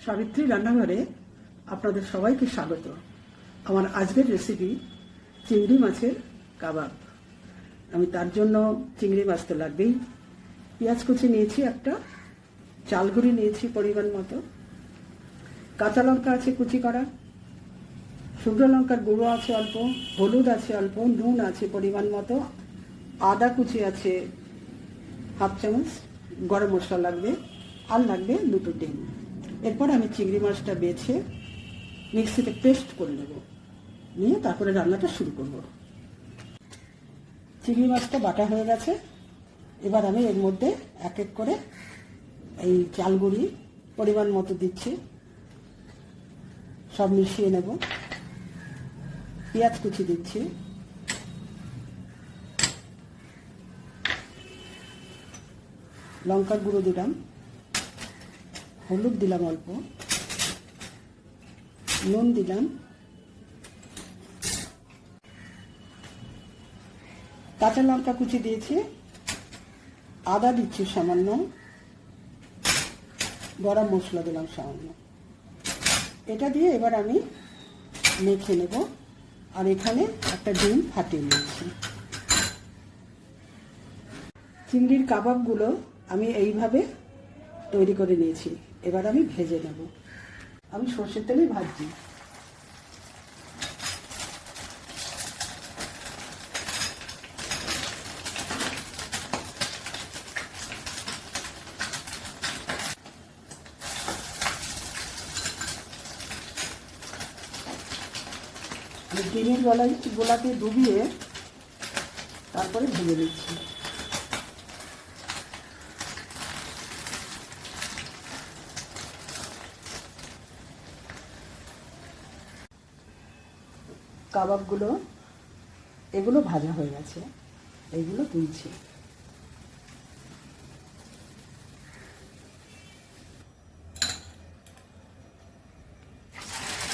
সাবিত্রী রান্নাঘরে আপনাদের সবাইকে স্বাগত। আমার আজকের রেসিপি চিংড়ি মাছের কাবাব। আমি তার জন্য চিংড়ি মাছ তো লাগবেই। পেঁয়াজ কুচি নিয়েছি একটা, চালগুড়ি নিয়েছি পরিমাণ মতো, কাঁচা লঙ্কা আছে কুচি করা, শুকনো লঙ্কার গুঁড়ো আছে অল্প, হলুদ আছে অল্প, নুন আছে পরিমাণ মতো, আদা কুচি আছে হাফ চামচ, গরম মশলা লাগবে, আর লাগবে দুটো ডিম। এরপর আমি চিংড়ি মাছটা বেছে মিক্সিতে পেস্ট করে নেব, নিয়ে তারপরে রান্নাটা শুরু করব। চিংড়ি মাছটা বাটা হয়ে গেছে। এবার আমি এর মধ্যে এক এক করে এই চালগুড়ি পরিমাণ মতো দিচ্ছি, সব মিশিয়ে নেব। পেঁয়াজ কুচি দিচ্ছি, লঙ্কার গুঁড়ো দিলাম, হলুদ দিলাম অল্প, নুন দিলাম, কাঁচা লঙ্কা কুচি দিয়েছি, আদা দিচ্ছি সামান্য, গরম মশলা দিলাম সামান্য। এটা দিয়ে এবার আমি মেখে নেব। আর এখানে একটা ডিম ফাটিয়ে নিয়েছি। চিংড়ির কাবাবগুলো আমি এইভাবে তৈরি করে নিয়েছি। এবার আমি ভেজে নেব। আমি সর্ষের তেলেই ভাজছি। ডিমের গোলাতে ডুবিয়ে তারপরে ভেজে নিচ্ছি। কাবাবগুলো এগুলো ভাজা হয়ে গেছে, এইগুলো তুলছি।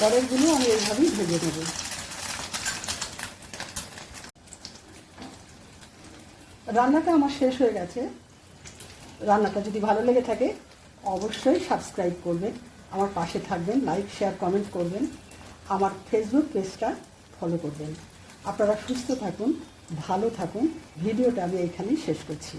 পরেরগুলো আমি এইভাবেই ভেজে নেব। রান্নাটা আমার শেষ হয়ে গেছে। রান্নাটা যদি ভালো লেগে থাকে অবশ্যই সাবস্ক্রাইব করবেন, আমার পাশে থাকবেন, লাইক শেয়ার কমেন্ট করবেন, আমার ফেসবুক পেজটা ফলো করবেন। আপনারা সুস্থ থাকুন, ভালো থাকুন। ভিডিওটা আমি এইখানেই শেষ করছি।